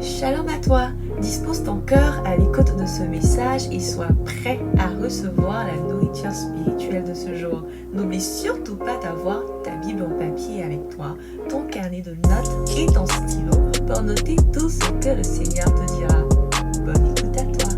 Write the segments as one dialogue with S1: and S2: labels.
S1: Shalom à toi, dispose ton cœur à l'écoute de ce message et sois prêt à recevoir la nourriture spirituelle de ce jour. N'oublie surtout pas d'avoir ta Bible en papier avec toi, ton carnet de notes et ton stylo pour noter tout ce que le Seigneur te dira. Bonne écoute à toi.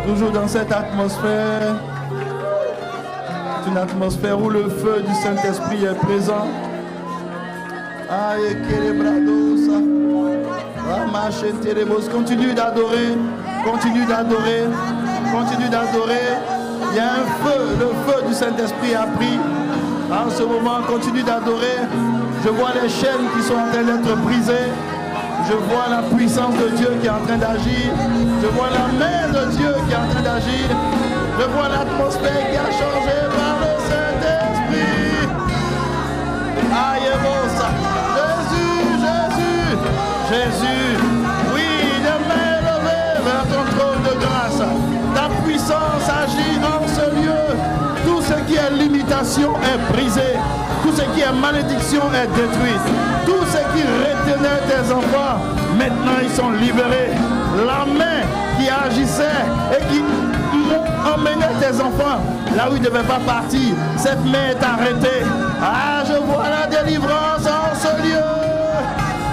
S2: Toujours dans cette atmosphère, c'est une atmosphère où le feu du Saint-Esprit est présent. Continue d'adorer, continue d'adorer, continue d'adorer. Il y a un feu, le feu du Saint-Esprit a pris. En ce moment, continue d'adorer. Je vois les chaînes qui sont en train d'être brisées. Je vois la puissance de Dieu qui est en train d'agir. Je vois la main de Dieu qui est en train d'agir. Je vois l'atmosphère qui a changé par le Saint-Esprit. Aïe, ça. Jésus, Jésus, Jésus. Oui, les mains levées vers ton trône de grâce. Ta puissance agit en ce lieu. Tout ce qui est limitation est brisé. Tout ce qui est malédiction est détruit. Tout ce qui retenait tes enfants, maintenant ils sont libérés. La main qui agissait et qui emmenait tes enfants là où ils ne devaient pas partir, cette main est arrêtée. Ah, je vois la délivrance en ce lieu.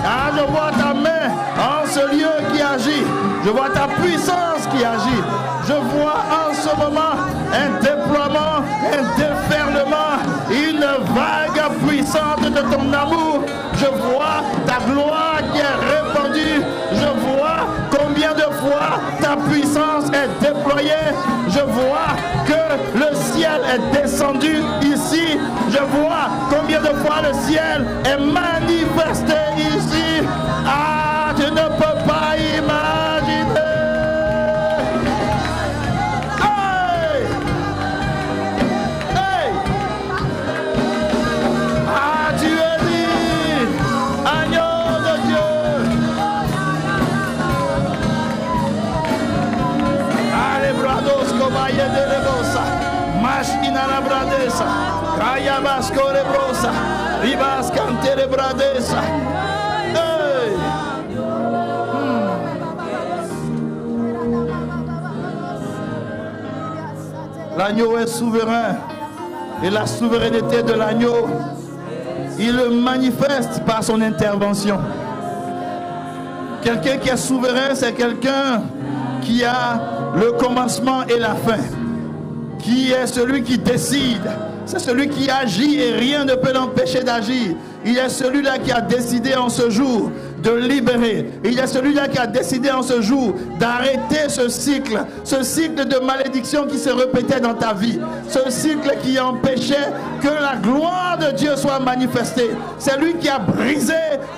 S2: Ah, je vois ta main en ce lieu qui agit. Je vois ta puissance qui agit. Je vois en ce moment un déploiement, un déferlement, une vague puissante de ton amour. Je vois ta gloire qui est répandue. Je vois combien de fois ta puissance est déployée. Je vois que le ciel est descendu ici. Je vois combien de fois le ciel est manifesté ici. Ah, tu ne peux pas imaginer. L'agneau est souverain et la souveraineté de l'agneau, il le manifeste par son intervention. Quelqu'un qui est souverain, c'est quelqu'un qui a le commencement et la fin, qui est celui qui décide. C'est celui qui agit et rien ne peut l'empêcher d'agir. Il est celui-là qui a décidé en ce jour de libérer. Il est celui-là qui a décidé en ce jour d'arrêter ce cycle de malédiction qui se répétait dans ta vie. Ce cycle qui empêchait que la gloire de Dieu soit manifestée. C'est lui qui a brisé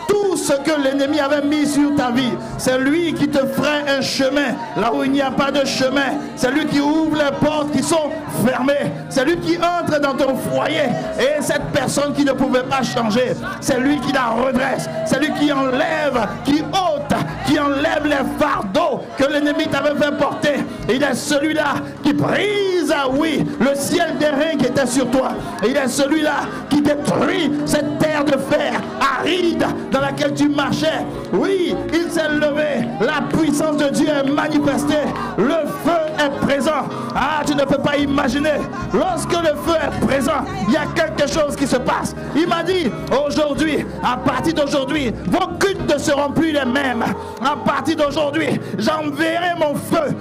S2: tout ce que l'ennemi avait mis sur ta vie. C'est lui qui te ferait un chemin là où il n'y a pas de chemin. C'est lui qui ouvre les portes qui sont fermées. C'est lui qui entre dans ton foyer. Et cette personne qui ne pouvait pas changer, c'est lui qui la redresse. C'est lui qui enlève, qui ôte, qui enlève les fardeaux que l'ennemi t'avait fait porter. Il est celui-là qui brise, oui, le ciel d'airain qui était sur toi. Il est celui-là qui détruit cette terre de fer aride dans laquelle tu marchais. Oui, il s'est levé. La puissance de Dieu est manifestée. Le feu est présent. Ah, tu ne peux pas imaginer. Lorsque le feu est présent, il y a quelque chose qui se passe. Il m'a dit, aujourd'hui, à partir d'aujourd'hui, vos cultes ne seront plus les mêmes. À partir d'aujourd'hui, j'enverrai mon feu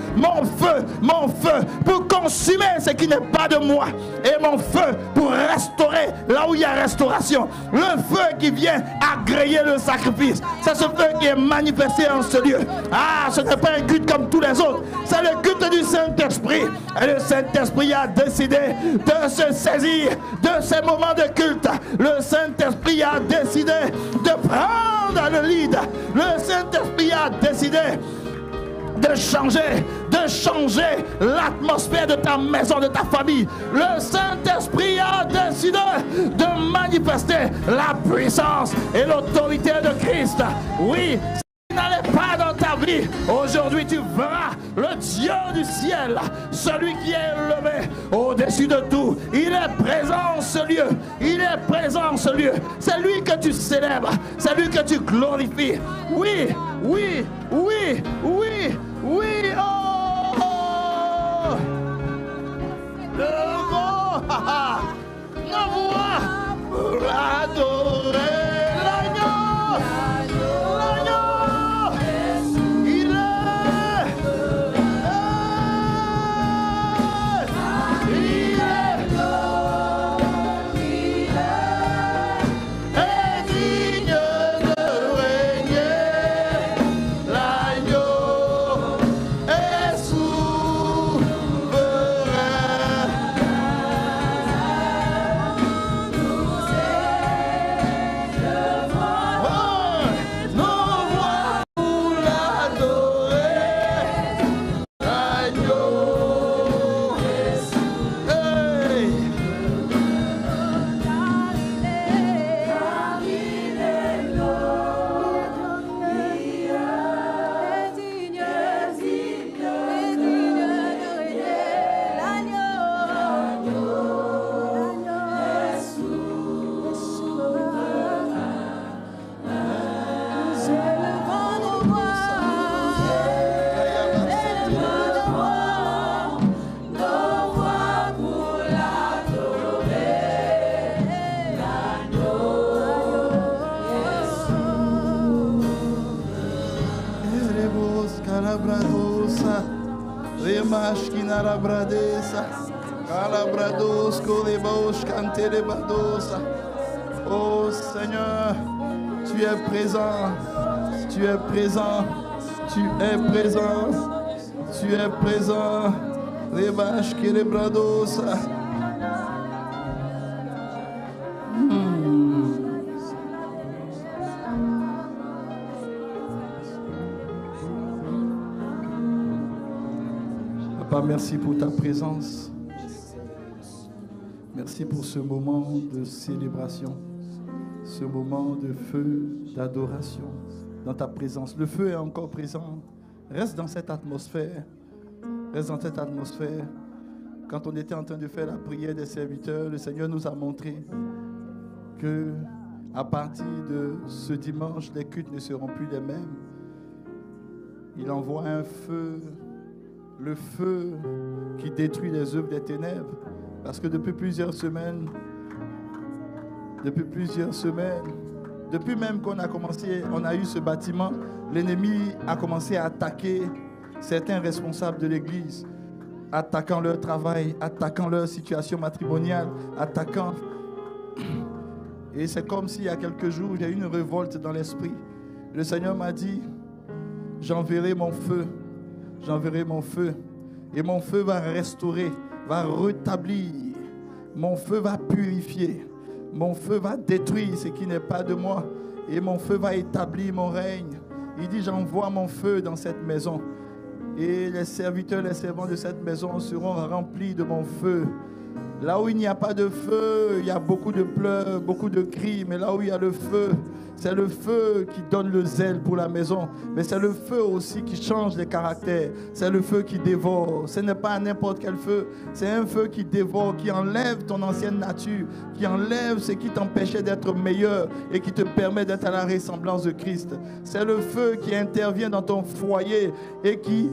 S2: pour consumer ce qui n'est pas de moi. Et mon feu pour restaurer là où il y a restauration. Le feu qui vient agréer le sacrifice. C'est ce feu qui est manifesté en ce lieu. Ah, ce n'est pas un culte comme tous les autres. C'est le culte du Saint-Esprit. Et le Saint-Esprit a décidé de se saisir de ces moments de culte. Le Saint-Esprit a décidé de prendre le lead. Le Saint-Esprit a décidé de changer l'atmosphère de ta maison, de ta famille. Le Saint-Esprit a décidé de manifester la puissance et l'autorité de Christ. Oui, n'allait pas dans ta vie, aujourd'hui tu verras le Dieu du ciel, celui qui est élevé au-dessus de tout. Il est présent en ce lieu, il est présent en ce lieu. C'est lui que tu célèbres, c'est lui que tu glorifies. Oui, oui, oui, oui, oui, oh, oh. Devant la voix pour l'adorer. Oh Seigneur, tu es présent, tu es présent, tu es présent, tu es présent. Les vaches qui les brados. Papa, merci pour ta présence. Merci pour ce moment de célébration, ce moment de feu, d'adoration dans ta présence. Le feu est encore présent. Reste dans cette atmosphère. Reste dans cette atmosphère. Quand on était en train de faire la prière des serviteurs, le Seigneur nous a montré que à partir de ce dimanche, les cultes ne seront plus les mêmes. Il envoie un feu, le feu qui détruit les œuvres des ténèbres. Parce que depuis plusieurs semaines, depuis même qu'on a commencé, on a eu ce bâtiment, l'ennemi a commencé à attaquer certains responsables de l'église, attaquant leur travail, attaquant leur situation matrimoniale, attaquant. Et c'est comme s'il y a quelques jours, j'ai eu une révolte dans l'esprit. Le Seigneur m'a dit, j'enverrai mon feu, et mon feu va restaurer, va rétablir, mon feu va purifier, mon feu va détruire ce qui n'est pas de moi, et mon feu va établir mon règne. Il dit, j'envoie mon feu dans cette maison, et les serviteurs, les servants de cette maison seront remplis de mon feu. Là où il n'y a pas de feu, il y a beaucoup de pleurs, beaucoup de cris, mais là où il y a le feu, c'est le feu qui donne le zèle pour la maison, mais c'est le feu aussi qui change les caractères, c'est le feu qui dévore. Ce n'est pas n'importe quel feu, c'est un feu qui dévore, qui enlève ton ancienne nature, qui enlève ce qui t'empêchait d'être meilleur et qui te permet d'être à la ressemblance de Christ. C'est le feu qui intervient dans ton foyer et qui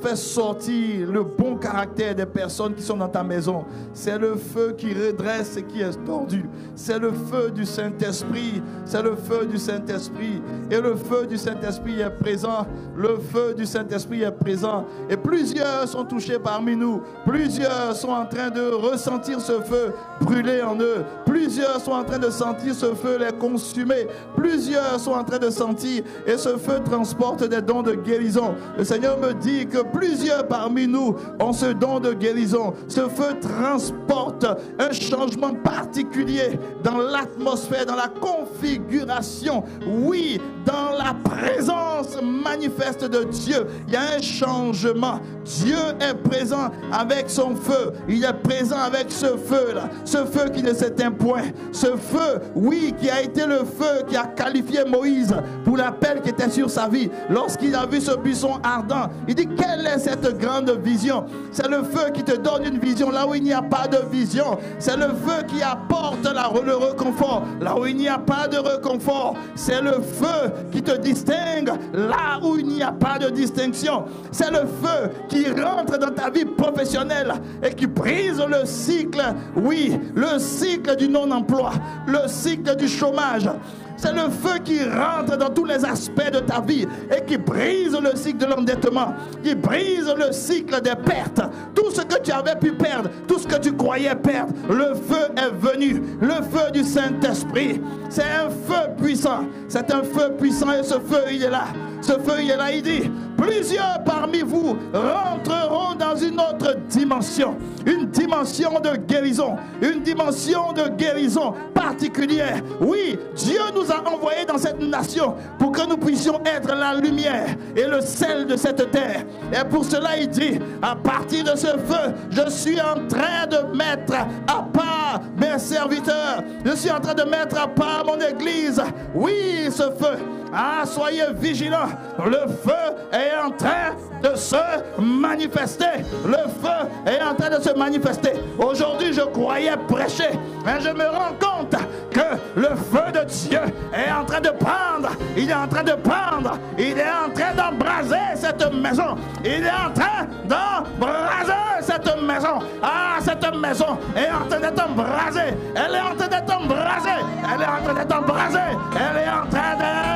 S2: fait sortir le bon caractère des personnes qui sont dans ta maison. C'est le feu qui redresse ce qui est tordu. C'est le feu du Saint-Esprit, c'est le feu du Saint-Esprit, et le feu du Saint-Esprit est présent, le feu du Saint-Esprit est présent, et plusieurs sont touchés parmi nous, plusieurs sont en train de ressentir ce feu brûler en eux, plusieurs sont en train de sentir ce feu les consumer, plusieurs sont en train de sentir, et ce feu transporte des dons de guérison. Le Seigneur me dit que plusieurs parmi nous ont ce don de guérison, ce feu transporte apporte un changement particulier dans l'atmosphère, dans la configuration. Oui, dans la présence manifeste de Dieu, il y a un changement. Dieu est présent avec son feu. Il est présent avec ce feu-là. Ce feu qui ne s'éteint point. Ce feu, oui, qui a été le feu qui a qualifié Moïse pour l'appel qui était sur sa vie. Lorsqu'il a vu ce buisson ardent, il dit, quelle est cette grande vision? C'est le feu qui te donne une vision là où il n'y a pas de vision. C'est le feu qui apporte le réconfort là où il n'y a pas de réconfort. C'est le feu qui te distingue là où il n'y a pas de distinction. C'est le feu qui rentre dans ta vie professionnelle et qui brise le cycle, oui, le cycle du non-emploi, le cycle du chômage. C'est le feu qui rentre dans tous les aspects de ta vie et qui brise le cycle de l'endettement, qui brise le cycle des pertes. Tout ce que tu avais pu perdre, tout ce que tu croyais perdre, le feu est venu. Le feu du Saint-Esprit. C'est un feu puissant. C'est un feu puissant et ce feu, il est là. Ce feu, il est là, il dit, plusieurs parmi vous rentreront dans une autre dimension. Une dimension de guérison. Une dimension de guérison particulière. Oui, Dieu nous a envoyés dans cette nation pour que nous puissions être la lumière et le sel de cette terre. Et pour cela, il dit, à partir de ce feu, je suis en train de mettre à part mes serviteurs. Je suis en train de mettre à part mon église. Oui, ce feu. Ah, soyez vigilants. Le feu est en train de se manifester. Le feu est en train de se manifester. Aujourd'hui, je croyais prêcher, mais je me rends compte que le feu de Dieu est en train de prendre. Il est en train de prendre. Il est en train d'embraser cette maison. Il est en train d'embraser cette maison. Ah, cette maison est en train d'être embrasée. Elle est en train d'être embrasée. Elle est en train d'être embrasée. Elle est en train de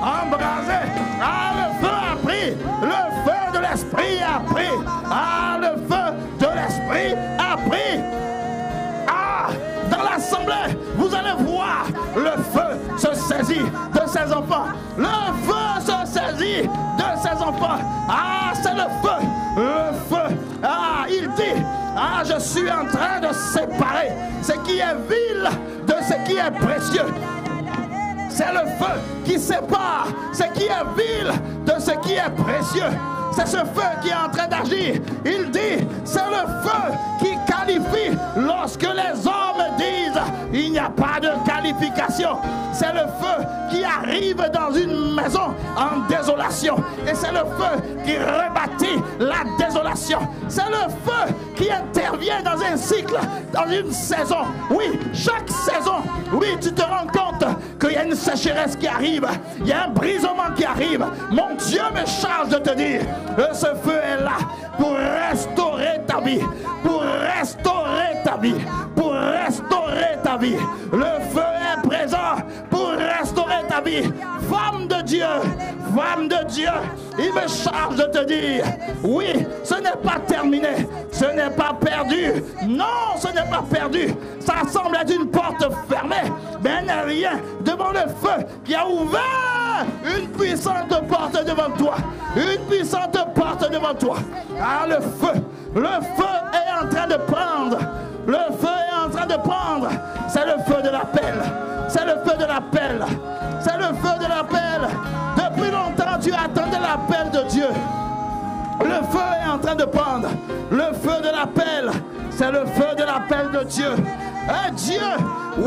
S2: embrasé. Ah, le feu a pris. Le feu de l'esprit a pris. Ah, le feu de l'esprit a pris. Ah, dans l'assemblée, vous allez voir le feu se saisir de ses enfants. Le feu se saisit de ses enfants. Ah, c'est le feu. Le feu. Ah, il dit, ah, je suis en train de séparer ce qui est vil de ce qui est précieux. C'est le feu qui sépare ce qui est vil de ce qui est précieux. C'est ce feu qui est en train d'agir. Il dit, c'est le feu qui qualifie lorsque les hommes disent, il n'y a pas de qualification. C'est le feu qui arrive dans une maison en désolation. Et c'est le feu qui rebâtit la désolation. C'est le feu qui intervient dans un cycle, dans une saison. Oui, chaque saison, oui, tu te rends compte qu'il y a une sécheresse qui arrive. Il y a un brisement qui arrive. Mon Dieu me charge de te dire, ce feu est là pour restaurer ta vie. Pour restaurer ta vie. Pour restaurer ta vie. Le feu est présent pour restaurer ta vie. Femme de Dieu, femme de Dieu, il me charge de te dire, oui, ce n'est pas terminé, ce n'est pas perdu. Non, ce n'est pas perdu. Ça semble être une porte fermée, mais il n'y a rien devant le feu qui a ouvert une puissante porte devant toi. Une puissante porte devant toi. Ah, le feu est en train de prendre. Le feu est en train de prendre. C'est le feu de l'appel. C'est le feu de l'appel. C'est le feu de l'appel. Depuis longtemps, tu attendais l'appel de Dieu. Le feu est en train de prendre. Le feu de l'appel. C'est le feu de l'appel de Dieu. Et Dieu,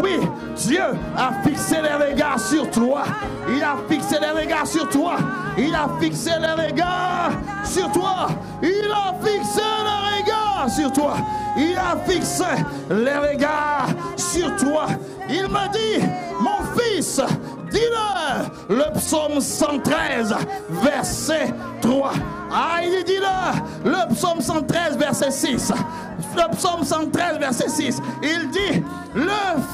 S2: oui, Dieu a fixé les regards sur toi. Il a fixé les regards sur toi. Il a fixé les regards sur toi. Il a fixé les regards sur toi. Il a fixé les regards sur toi. Il me dit, mon fils, dis-le, le psaume 113, verset 3. Ah, il dit le psaume 113, verset 6. Le psaume 113, verset 6. Il dit, le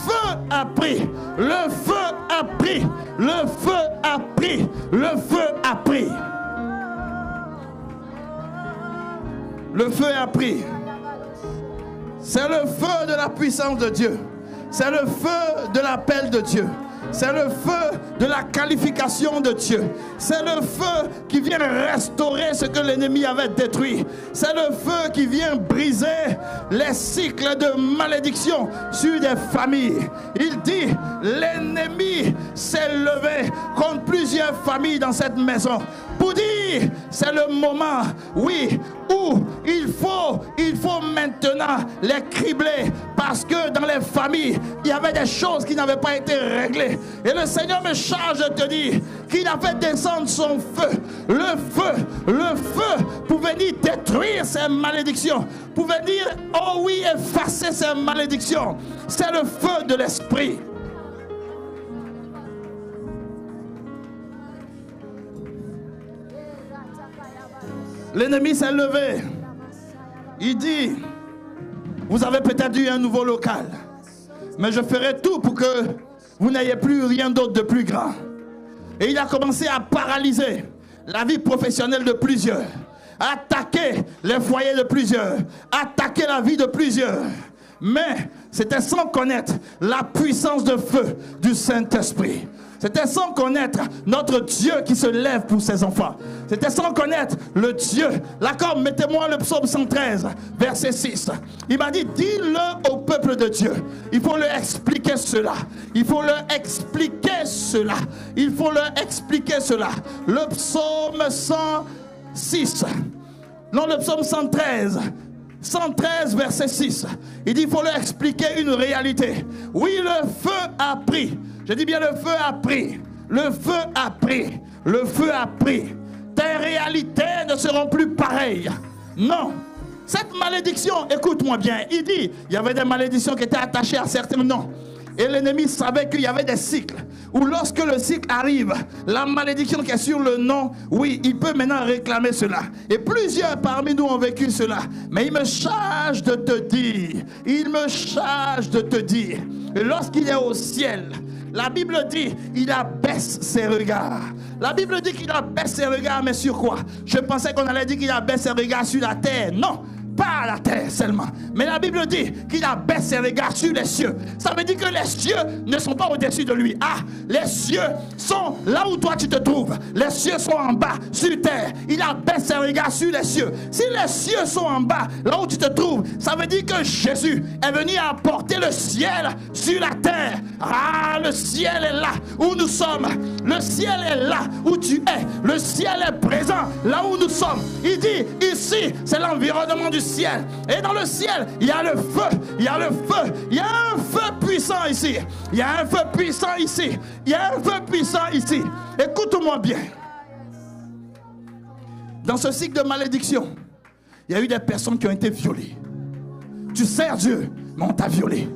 S2: feu a pris, le feu a pris, le feu a pris, le feu a pris. Le feu a pris. C'est le feu de la puissance de Dieu. C'est le feu de l'appel de Dieu. C'est le feu de la qualification de Dieu. C'est le feu qui vient restaurer ce que l'ennemi avait détruit. C'est le feu qui vient briser les cycles de malédiction sur des familles. Il dit, l'ennemi s'est levé contre plusieurs familles dans cette maison. Pour dire, c'est le moment, oui, où il faut maintenant les cribler, parce que dans les familles, il y avait des choses qui n'avaient pas été réglées. Et le Seigneur me charge de te dire qu'il a fait descendre son feu. Le feu pour venir détruire ces malédictions, pour venir, oh oui, effacer ces malédictions. C'est le feu de l'esprit. L'ennemi s'est levé. Il dit, vous avez peut-être eu un nouveau local, mais je ferai tout pour que vous n'ayez plus rien d'autre de plus grand. Et il a commencé à paralyser la vie professionnelle de plusieurs, attaquer les foyers de plusieurs, attaquer la vie de plusieurs. Mais c'était sans connaître la puissance de feu du Saint-Esprit. C'était sans connaître notre Dieu qui se lève pour ses enfants. C'était sans connaître le Dieu. D'accord, mettez-moi le psaume 113, verset 6. Il m'a dit, dis-le au peuple de Dieu. Il faut leur expliquer cela. Il faut leur expliquer cela. Il faut leur expliquer cela. Le psaume 106. Non, le psaume 113. 113 verset 6. Il dit, il faut leur expliquer une réalité. Oui, le feu a pris. Je dis bien, le feu a pris. Le feu a pris. Le feu a pris. Tes réalités ne seront plus pareilles. Non. Cette malédiction, écoute-moi bien. Il dit, il y avait des malédictions qui étaient attachées à certains noms. Et l'ennemi savait qu'il y avait des cycles. Où lorsque le cycle arrive, la malédiction qui est sur le nom, oui, il peut maintenant réclamer cela. Et plusieurs parmi nous ont vécu cela. Mais il me charge de te dire, et lorsqu'il est au ciel, la Bible dit, il abaisse ses regards. La Bible dit qu'il abaisse ses regards, mais sur quoi? Je pensais qu'on allait dire qu'il abaisse ses regards sur la terre. Non, pas à la terre seulement. Mais la Bible dit qu'il abaisse ses regards sur les cieux. Ça veut dire que les cieux ne sont pas au-dessus de lui. Ah, les cieux sont là où toi tu te trouves. Les cieux sont en bas, sur terre. Il abaisse ses regards sur les cieux. Si les cieux sont en bas, là où tu te trouves, ça veut dire que Jésus est venu apporter le ciel sur la terre. Ah, le ciel est là où nous sommes. Le ciel est là où tu es. Le ciel est présent là où nous sommes. Il dit, ici, c'est l'environnement du ciel. Et dans le ciel, il y a le feu. Il y a le feu. Il y a un feu puissant ici. Il y a un feu puissant ici. Il y a un feu puissant ici. Écoute-moi bien. Dans ce cycle de malédiction, il y a eu des personnes qui ont été violées. Tu sers Dieu, mais on t'a violé.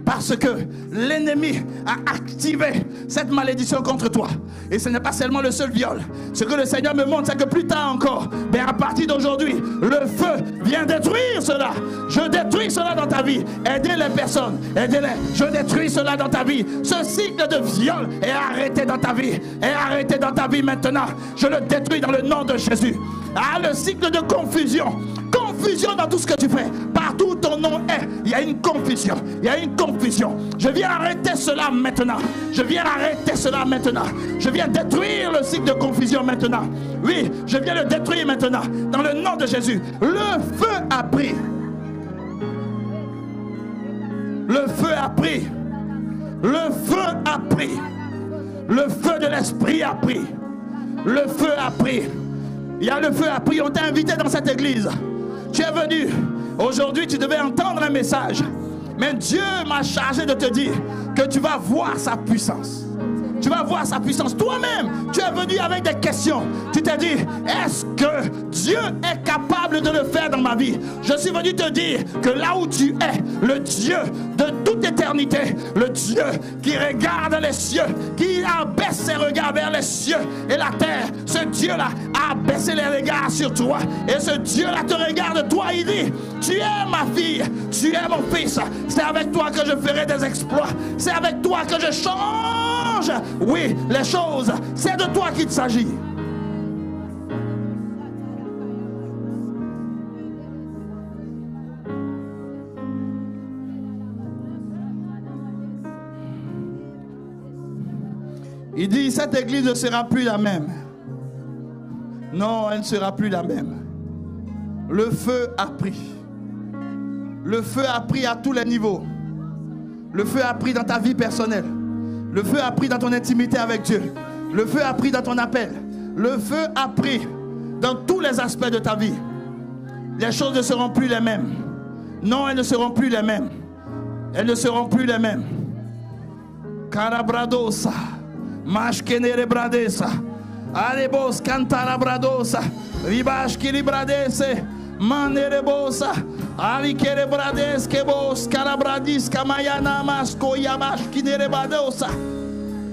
S2: Parce que l'ennemi a activé cette malédiction contre toi. Et ce n'est pas seulement le seul viol. Ce que le Seigneur me montre, c'est que plus tard encore, ben à partir d'aujourd'hui, le feu vient détruire cela. Je détruis cela dans ta vie. Aidez les personnes, aidez-les. Je détruis cela dans ta vie. Ce cycle de viol est arrêté dans ta vie. Est arrêté dans ta vie maintenant. Je le détruis dans le nom de Jésus. Ah, le cycle de confusion. Confusion dans tout ce que tu fais. Partout où ton nom est, il y a une confusion. Il y a une confusion. Je viens arrêter cela maintenant. Je viens arrêter cela maintenant. Je viens détruire le cycle de confusion maintenant. Oui, je viens le détruire maintenant. Dans le nom de Jésus. Le feu a pris. Le feu a pris. Le feu a pris. Le feu de l'esprit a pris. Le feu a pris. Il y a le feu a pris. On t'a invité dans cette église. Tu es venu. Aujourd'hui, tu devais entendre un message. Mais Dieu m'a chargé de te dire que tu vas voir sa puissance. Tu vas voir sa puissance. Toi-même, tu es venu avec des questions. Tu t'es dit, est-ce que Dieu est capable de le faire dans ma vie? Je suis venu te dire que là où tu es, le Dieu de toute éternité, le Dieu qui regarde les cieux, qui abaisse ses regards vers les cieux et la terre, ce Dieu-là a abaissé les regards sur toi. Et ce Dieu-là te regarde, toi, il dit, tu es ma fille, tu es mon fils. C'est avec toi que je ferai des exploits. C'est avec toi que je change. Oui, les choses, c'est de toi qu'il s'agit. Il dit, cette église ne sera plus la même. Non, elle ne sera plus la même. Le feu a pris. Le feu a pris à tous les niveaux. Le feu a pris dans ta vie personnelle. Le feu a pris dans ton intimité avec Dieu. Le feu a pris dans ton appel. Le feu a pris dans tous les aspects de ta vie. Les choses ne seront plus les mêmes. Non, elles ne seront plus les mêmes. Elles ne seront plus les mêmes. Carabradosa, mashkenere bradesa, alebos cantarabradosa, ribash kilibradese, manerebosa, alikere brades kebos, calabradis kamayana masko yamash kinerebadosa.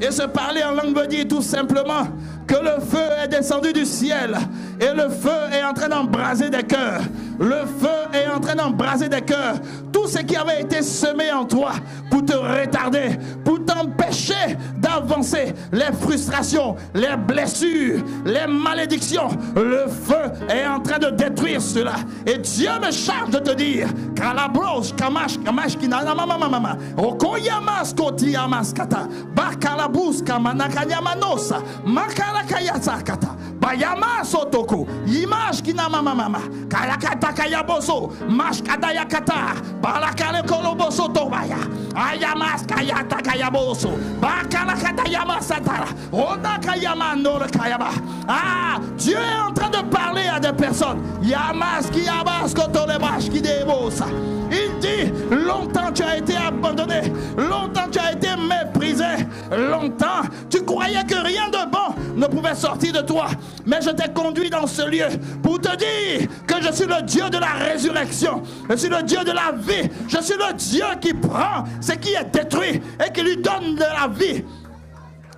S2: Et se parler en langue veut dire tout simplement que le feu est descendu du ciel et le feu est en train d'embraser des cœurs. Le feu est en train d'embraser des cœurs. Tout ce qui avait été semé en toi pour te retarder, pour t'empêcher d'avancer, les frustrations, les blessures, les malédictions, le feu est en train de détruire cela. Et Dieu me charge de te dire, Kalabros, Kamash, Kamash, Kinanamamamama, Okoyamas, Kotiyamas, Kata, Bakalabus, Kamanakanyamanosa, Makalakayasakata, Bayama Sotoko, Image Kinamamama, Kayakata Kayaboso, Mashkadayakata, Balakale Koloboso Tobaya, Ayamas Kayata Kayaboso, Bakalakata Yamasatara, Roda Kayamano Kayaba. Ah, Dieu est en train de parler à des personnes. Yamas Kiyabas Kotolebash Kidebosa. Il dit, longtemps tu as été abandonné, longtemps tu as été méprisé, longtemps tu croyais que rien de bon ne pouvait sortir de toi. Mais je t'ai conduit dans ce lieu pour te dire que je suis le Dieu de la résurrection, je suis le Dieu de la vie, je suis le Dieu qui prend ce qui est détruit et qui lui donne de la vie.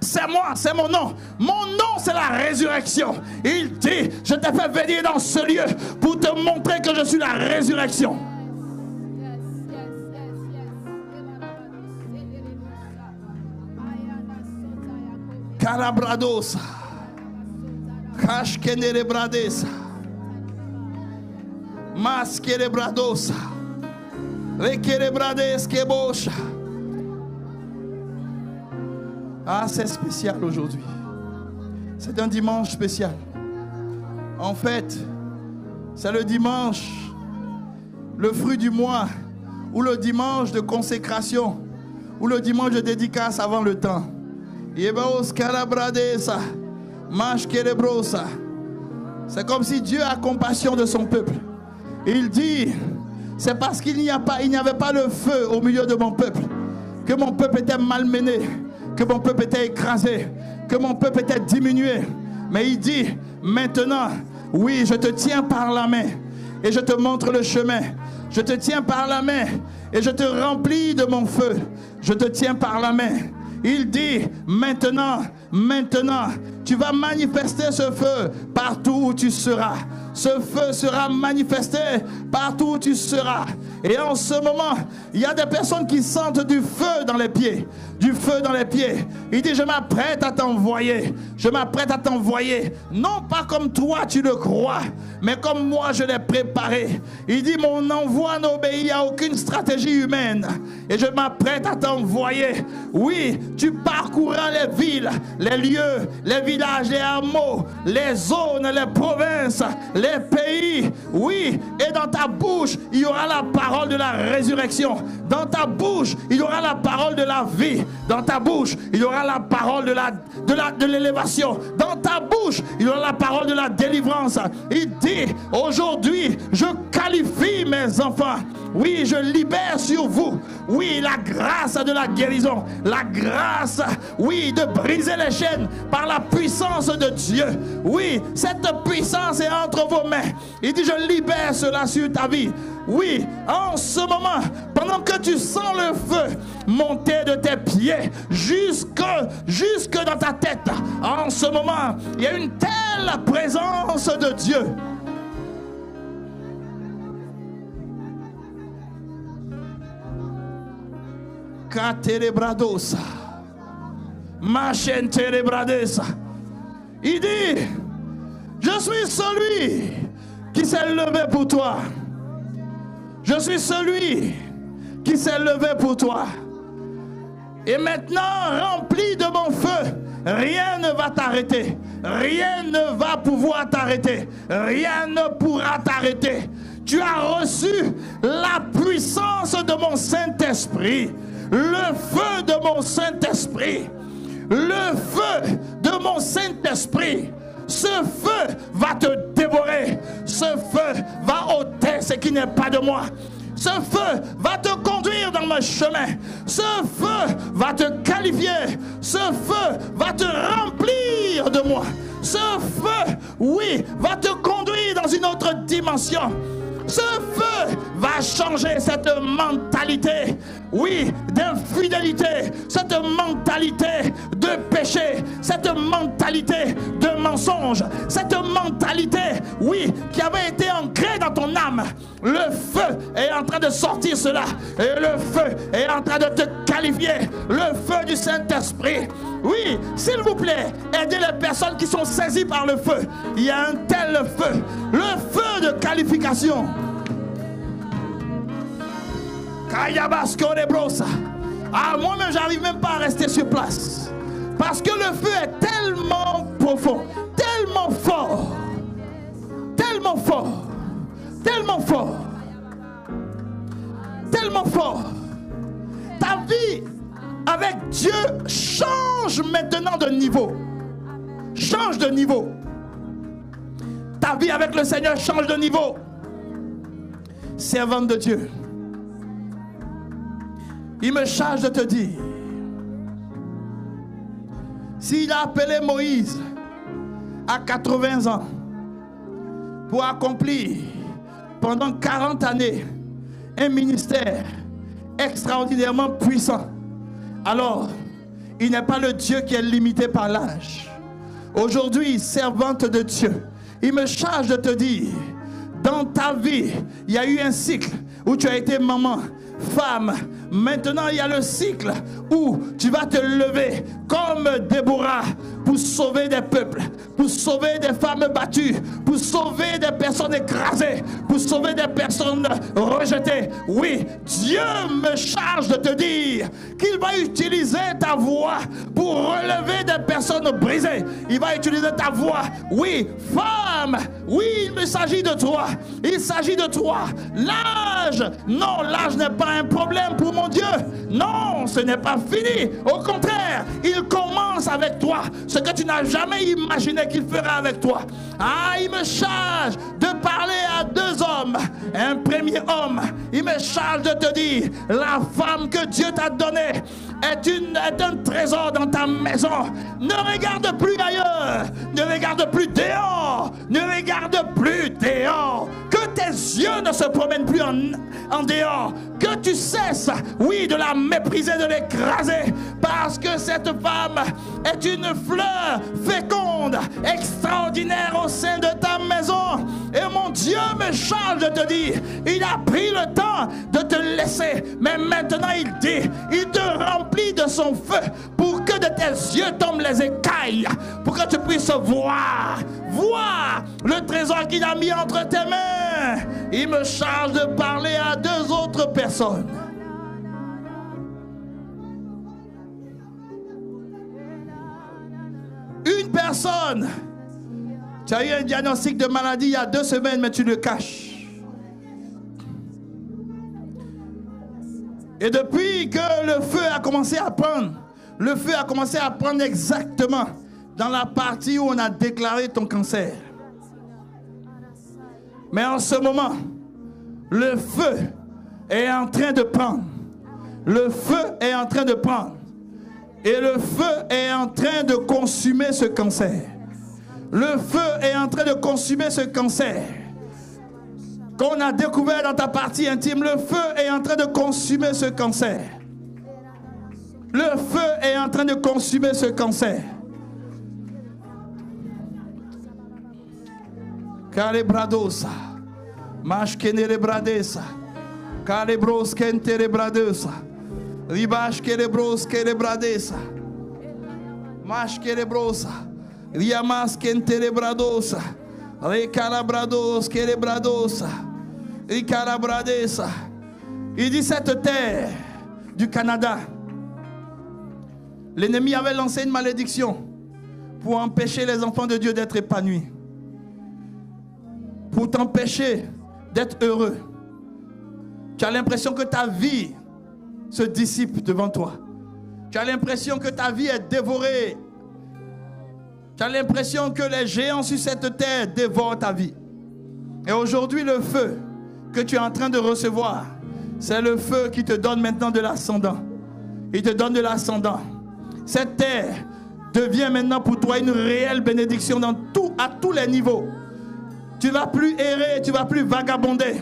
S2: C'est moi, c'est mon nom. Mon nom, c'est la résurrection. Il dit, je t'ai fait venir dans ce lieu pour te montrer que je suis la résurrection. Calabradosa, Kashkenere Bradesa, Maskere Bradosa, Rekere Brades Kebosha. Ah, c'est spécial aujourd'hui. C'est un dimanche spécial. En fait, c'est le dimanche, le fruit du mois, ou le dimanche de consécration, ou le dimanche de dédicace avant le temps. C'est comme si Dieu a compassion de son peuple. Il dit, c'est parce qu'il n'y avait pas le feu au milieu de mon peuple, que mon peuple était malmené, que mon peuple était écrasé, que mon peuple était diminué. Mais il dit, maintenant, oui, je te tiens par la main et je te montre le chemin. Je te tiens par la main et je te remplis de mon feu. Je te tiens par la main. Il dit, maintenant, tu vas manifester ce feu partout où tu seras. Ce feu sera manifesté partout où tu seras. Et en ce moment, il y a des personnes qui sentent du feu dans les pieds. Du feu dans les pieds. Il dit, je m'apprête à t'envoyer. Je m'apprête à t'envoyer. Non pas comme toi tu le crois, mais comme moi je l'ai préparé. Il dit, mon envoi n'obéit à aucune stratégie humaine. Et je m'apprête à t'envoyer. Oui, tu parcourras les villes, les lieux, les villages, les hameaux, les zones, les provinces, les pays. Oui, et dans ta bouche, il y aura la parole de la résurrection. Dans ta bouche, il y aura la parole de la vie. Dans ta bouche, il y aura la parole de l'élévation. Dans ta bouche, il y aura la parole de la délivrance. Il dit, aujourd'hui, je qualifie mes enfants. Oui, je libère sur vous. Oui, la grâce de la guérison. La grâce, oui, de briser les chaînes par la puissance de Dieu. Oui, cette puissance est entre vos mains. Il dit, je libère cela sur ta vie. Oui, en ce moment, pendant que tu sens le feu monter de tes pieds jusque dans ta tête, en ce moment, il y a une telle présence de Dieu. Katerebradosa, Machenterebradesa. Il dit, je suis celui qui s'est levé pour toi. Je suis celui qui s'est levé pour toi. Et maintenant, rempli de mon feu, rien ne va t'arrêter. Rien ne va pouvoir t'arrêter. Rien ne pourra t'arrêter. Tu as reçu la puissance de mon Saint-Esprit. Le feu de mon Saint-Esprit. Le feu de mon Saint-Esprit. Ce feu va te dévorer. Ce feu va ôter ce qui n'est pas de moi. Ce feu va te conduire dans mon chemin. Ce feu va te qualifier. Ce feu va te remplir de moi. Ce feu, oui, va te conduire dans une autre dimension. Ce feu va changer cette mentalité, oui, d'infidélité, cette mentalité de péché, cette mentalité de mensonge, cette mentalité, oui, qui avait été ancrée dans ton âme. Le feu est en train de sortir cela. Et le feu est en train de te qualifier. Le feu du Saint-Esprit. Oui, s'il vous plaît, aidez les personnes qui sont saisies par le feu. Il y a un tel feu. Le feu de qualification. Ah, moi-même, j'arrive même pas à rester sur place. Parce que le feu est tellement profond, tellement fort, tellement fort, tellement fort, tellement fort. Ta vie avec Dieu change maintenant de niveau. Change de niveau. Ta vie avec le Seigneur change de niveau. Servante de Dieu, il me charge de te dire, s'il a appelé Moïse à 80 ans pour accomplir pendant 40 années un ministère extraordinairement puissant, alors il n'est pas le Dieu qui est limité par l'âge. Aujourd'hui, servante de Dieu, il me charge de te dire, dans ta vie, il y a eu un cycle où tu as été maman, femme. Maintenant, il y a le cycle où tu vas te lever comme Déborah pour sauver des peuples, pour sauver des femmes battues, pour sauver des personnes écrasées, pour sauver des personnes rejetées. Oui, Dieu me charge de te dire qu'il va utiliser ta voix pour relever des personnes brisées. Il va utiliser ta voix. Oui, femme, oui, il s'agit de toi. Il s'agit de toi. L'âge, non, l'âge n'est pas un problème pour mon Dieu. Non, ce n'est pas fini. Au contraire, il commence avec toi ce que tu n'as jamais imaginé qu'il fera avec toi. Ah, il me charge de parler à deux hommes. Un premier homme, il me charge de te dire, la femme que Dieu t'a donnée est un trésor dans ta maison. Ne regarde plus ailleurs. Ne regarde plus dehors. Ne regarde plus dehors. Que tes yeux ne se promènent plus en dehors. Que tu cesses, oui, de la mépriser, de l'écraser. Parce que cette femme est une fleur féconde, extraordinaire au sein de ta maison. Et mon Dieu me charge de te dire, il a pris le temps de te laisser. Mais maintenant il dit, il te remplit de son feu pour que de tes yeux tombent les écailles. Pour que tu puisses voir le trésor qu'il a mis entre tes mains. Il me charge de parler à deux autres personnes. Une personne, tu as eu un diagnostic de maladie il y a 2 semaines, mais tu le caches. Et depuis que le feu a commencé à prendre, le feu a commencé à prendre exactement dans la partie où on a déclaré ton cancer. Mais en ce moment, le feu est en train de prendre. Le feu est en train de prendre. Et le feu est en train de consumer ce cancer. Le feu est en train de consumer ce cancer qu'on a découvert dans ta partie intime. Le feu est en train de consumer ce cancer. Le feu est en train de consumer ce cancer. Calebradosa, mashkenere bradesa, calebros kentere bradosa, ribash kelebros kelebradesa, mashkelebrosa, riamas kentere bradosa, recalabrados kelebradosa, ricalabradesa. Il dit cette terre du Canada, l'ennemi avait lancé une malédiction. pour empêcher les enfants de Dieu d'être épanouis, pour t'empêcher d'être heureux. Tu as l'impression que ta vie se dissipe devant toi. Tu as l'impression que ta vie est dévorée. Tu as l'impression que les géants sur cette terre dévorent ta vie. Et aujourd'hui, le feu que tu es en train de recevoir, c'est le feu qui te donne maintenant de l'ascendant. Il te donne de l'ascendant. Cette terre devient maintenant pour toi une réelle bénédiction à tous les niveaux. Tu ne vas plus errer, tu ne vas plus vagabonder.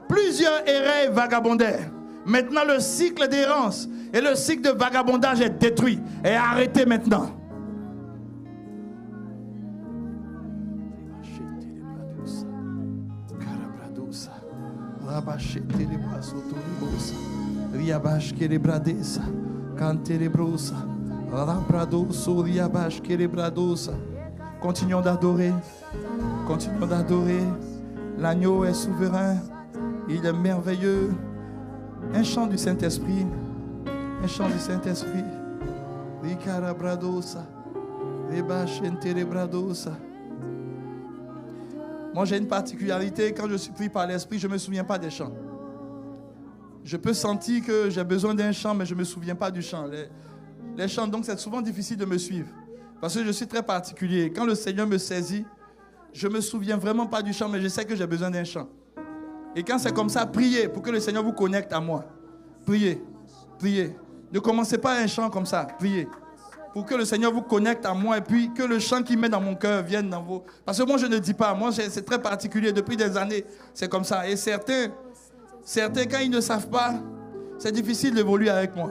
S2: Plusieurs erraient et vagabondaient. Maintenant, le cycle d'errance et le cycle de vagabondage est détruit et arrêté maintenant. Continuons d'adorer. Continuons d'adorer. L'agneau est souverain. Il est merveilleux. Un chant du Saint-Esprit. Un chant du Saint-Esprit. Moi, j'ai une particularité. Quand je suis pris par l'Esprit, je ne me souviens pas des chants. Je peux sentir que j'ai besoin d'un chant, mais je ne me souviens pas du chant. Les chants, donc c'est souvent difficile de me suivre. Parce que je suis très particulier. Quand le Seigneur me saisit, je ne me souviens vraiment pas du chant, mais je sais que j'ai besoin d'un chant. Et quand c'est comme ça, priez pour que le Seigneur vous connecte à moi. Priez, priez. Ne commencez pas un chant comme ça, priez. Pour que le Seigneur vous connecte à moi et puis que le chant qu'il met dans mon cœur vienne dans vos... Parce que moi, je ne dis pas. Moi, c'est très particulier. Depuis des années, c'est comme ça. Et certains, quand ils ne savent pas, c'est difficile d'évoluer avec moi.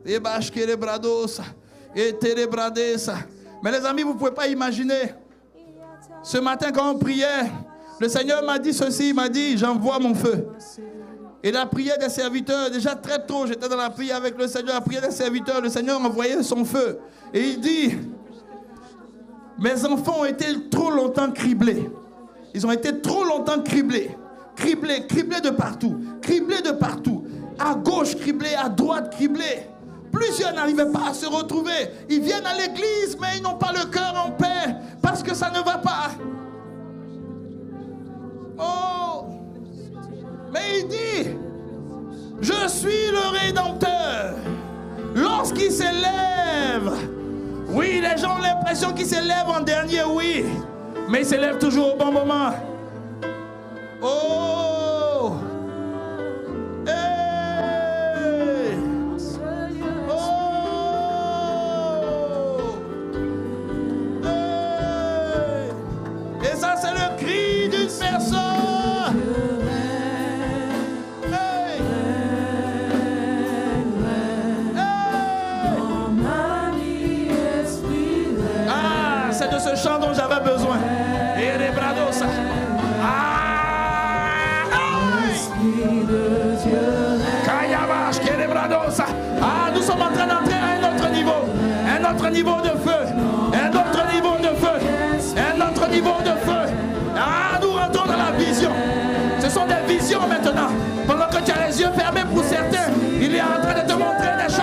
S2: Mais les amis, vous ne pouvez pas imaginer. Ce matin, quand on priait, le Seigneur m'a dit ceci, il m'a dit, j'envoie mon feu. Et la prière des serviteurs, déjà très tôt, j'étais dans la prière avec le Seigneur, la prière des serviteurs, le Seigneur envoyait son feu. Et il dit, mes enfants ont été trop longtemps criblés. Ils ont été trop longtemps criblés. Criblés de partout. Criblés de partout. À gauche criblés, à droite criblés. Plusieurs n'arrivaient pas à se retrouver. Ils viennent à l'église, mais ils n'ont pas le cœur en paix parce que ça ne va pas. Oh! Mais il dit, je suis le Rédempteur. Lorsqu'il s'élève, oui, les gens ont l'impression qu'il s'élève en dernier, oui. Mais il s'élève toujours au bon moment. Oh! Hey! Oh! Hey! Et ça, c'est le cri d'une personne. C'est de ce chant dont j'avais besoin. Et les brados. Nous sommes en train d'entrer à un autre niveau. Un autre niveau de feu. Un autre niveau de feu. Un autre niveau de feu. Nous rentrons dans la vision. Ce sont des visions maintenant. Pendant que tu as les yeux fermés pour certains, il est en train de te montrer des choses.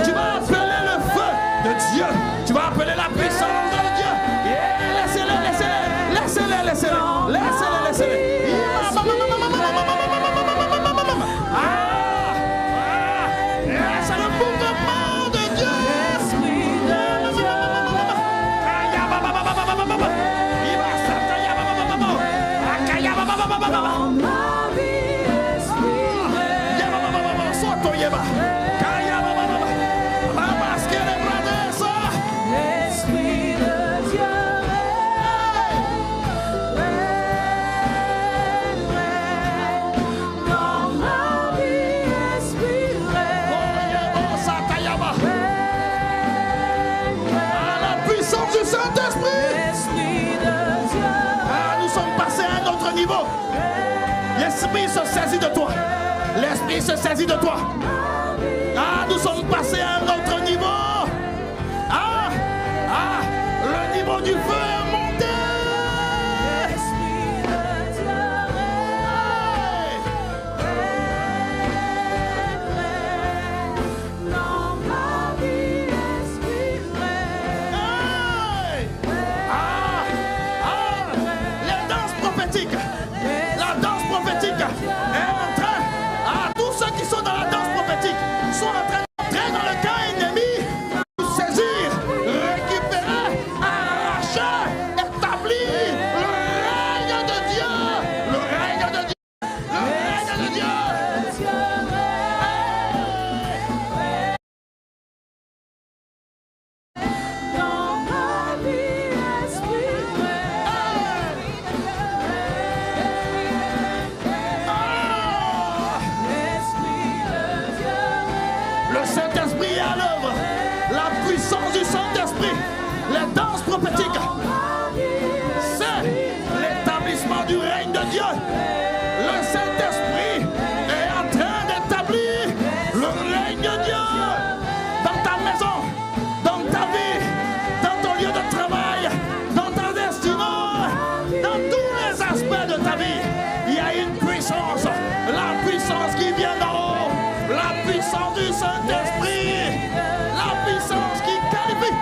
S2: Tu vas appeler le feu de Dieu. Tu vas appeler la puissance de Dieu. Laissez-le. C'est le mouvement de Dieu. niveau. L'Esprit se saisit de toi. L'Esprit se saisit de toi. Ah, nous sommes passés à un autre niveau. Le niveau du feu est monté. Les danses prophétiques. La danse prophétique est en train. Tous ceux qui sont dans la danse prophétique sont en train d'entrer dans le camp ennemi. Saisir, récupérer, arracher, établir le règne de Dieu. Le règne de Dieu. Le règne de Dieu. Le Saint-Esprit est à l'œuvre. La puissance du Saint-Esprit. Les danses prophétiques. C'est l'établissement du règne de Dieu. Le Saint-Esprit est en train d'établir le règne de Dieu. Dans ta maison, dans ta vie, dans ton lieu de travail, dans ta destinée, dans tous les aspects de ta vie. Il y a une puissance. La puissance qui vient d'en haut. La puissance du Saint-Esprit. La puissance qui qualifie.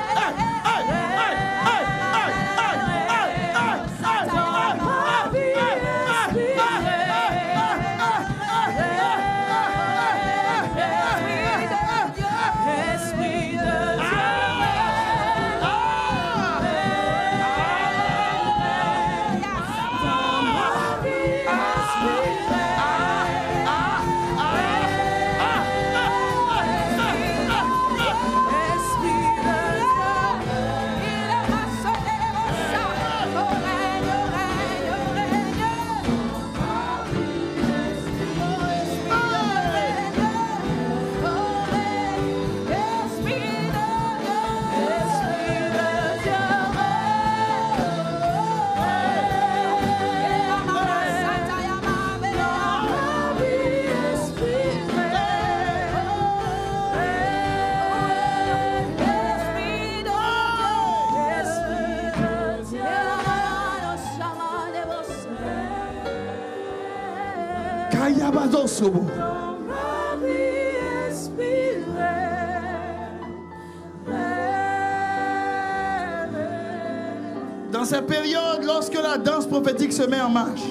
S2: Dans ces périodes, lorsque la danse prophétique se met en marche,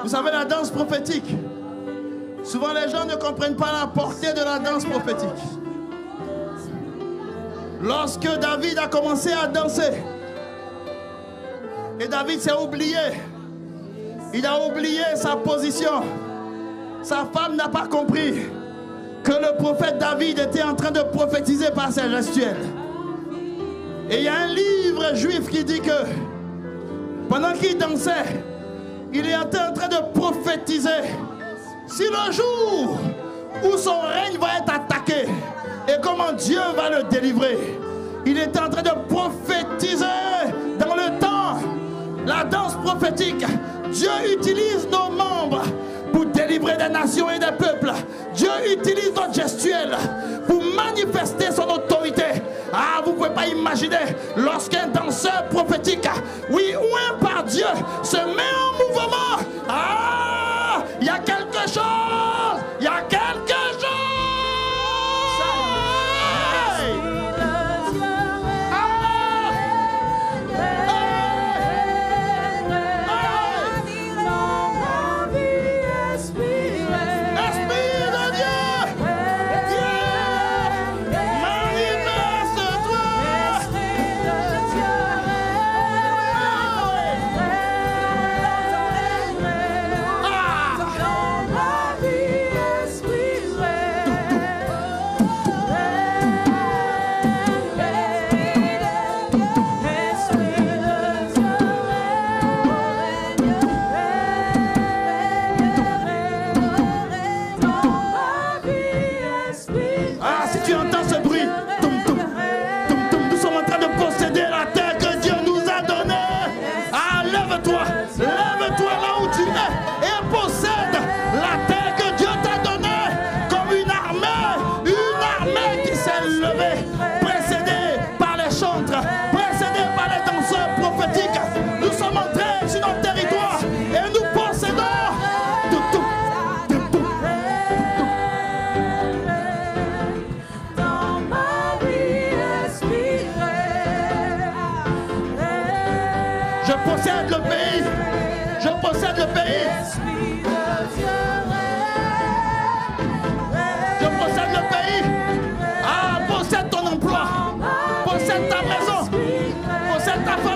S2: vous savez, la danse prophétique, souvent les gens ne comprennent pas la portée de la danse prophétique. Lorsque David a commencé à danser, et David s'est oublié, il a oublié sa position. Sa femme n'a pas compris que le prophète David était en train de prophétiser par ses gestuels. Et il y a un livre juif qui dit que pendant qu'il dansait, il était en train de prophétiser si le jour où son règne va être attaqué et comment Dieu va le délivrer. Il était en train de prophétiser dans le temps. La danse prophétique, Dieu utilise nos membres pour délivrer des nations et des peuples. Dieu utilise notre gestuel pour manifester son autorité. Vous ne pouvez pas imaginer lorsqu'un danseur prophétique, oui, ouin par Dieu, se met en mouvement. Il y a quelque chose. Il y a quelque chose.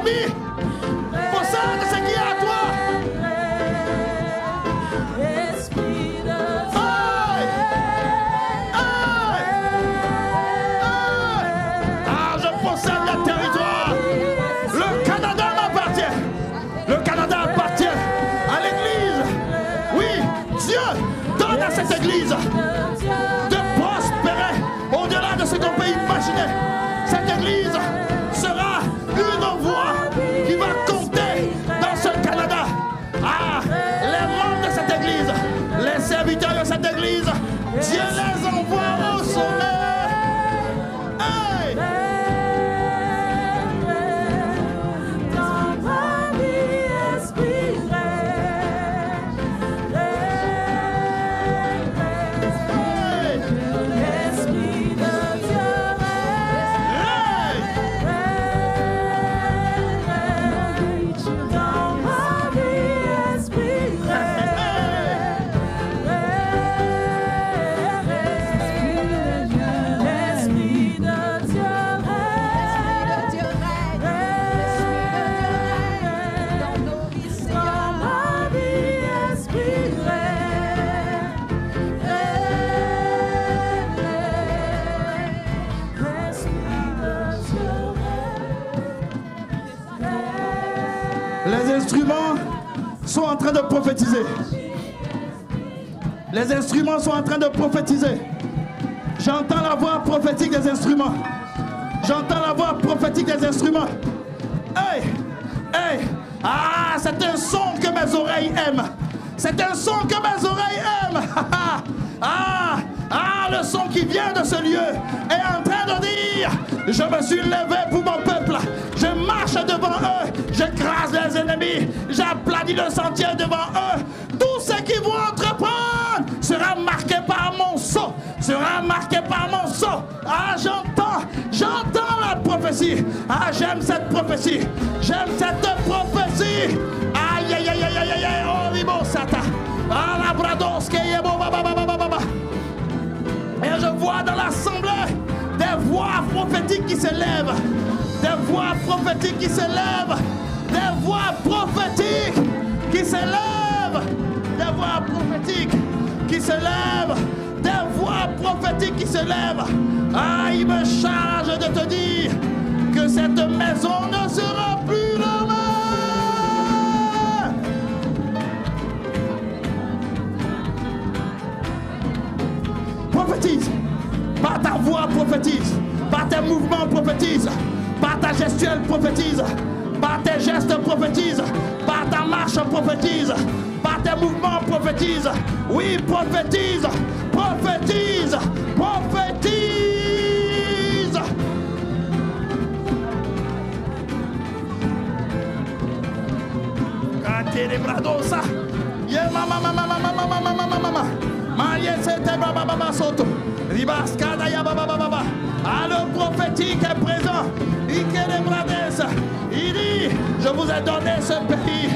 S2: vie. Possède ce qui est à toi. Je possède le territoire. Le Canada m'appartient. Le Canada appartient à l'Église. Oui, Dieu donne à cette Église de prospérer au-delà de ce qu'on peut imaginer. Cette Église sera une voix qui va compter dans ce Canada. Ah, les membres de cette Église, les serviteurs de cette Église, Dieu les envoie au sommet. Hey! Les instruments sont en train de prophétiser. Les instruments sont en train de prophétiser. J'entends la voix prophétique des instruments. J'entends la voix prophétique des instruments. Hey! Hey! Ah, c'est un son que mes oreilles aiment. C'est un son que mes oreilles aiment. Le son qui vient de ce lieu est en train de dire: je me suis levé pour mon peuple. Je marche devant eux. J'écrase les ennemis. J'applanis le sentier devant eux. Tout ce qu'ils vont entreprendre sera marqué par mon sceau. Sera marqué par mon sceau. Ah, j'entends la prophétie. Ah, j'aime cette prophétie. J'aime cette prophétie. Aïe, aïe, aïe, aïe, aïe, aïe, oh, ribo, sata. Ah, la brados, qui est beau, baba. Et je vois dans l'assemblée des voix prophétiques qui s'élèvent. Des voix prophétiques qui s'élèvent. Des voix prophétiques qui s'élèvent. Des voix prophétiques qui s'élèvent. Des voix prophétiques qui s'élèvent. Ah, il me charge de te dire que cette maison ne sera plus la même. Prophétise. Par ta voix prophétise. Par tes mouvements prophétise. Par ta gestuelle prophétise. Par tes gestes prophétise. Par ta marche prophétise. Par tes mouvements prophétise. Oui, prophétise. Prophétise. Prophétise. Kate de bradosa. Ye mama. Ah, le prophétique est présent. Il dit: je vous ai donné ce pays.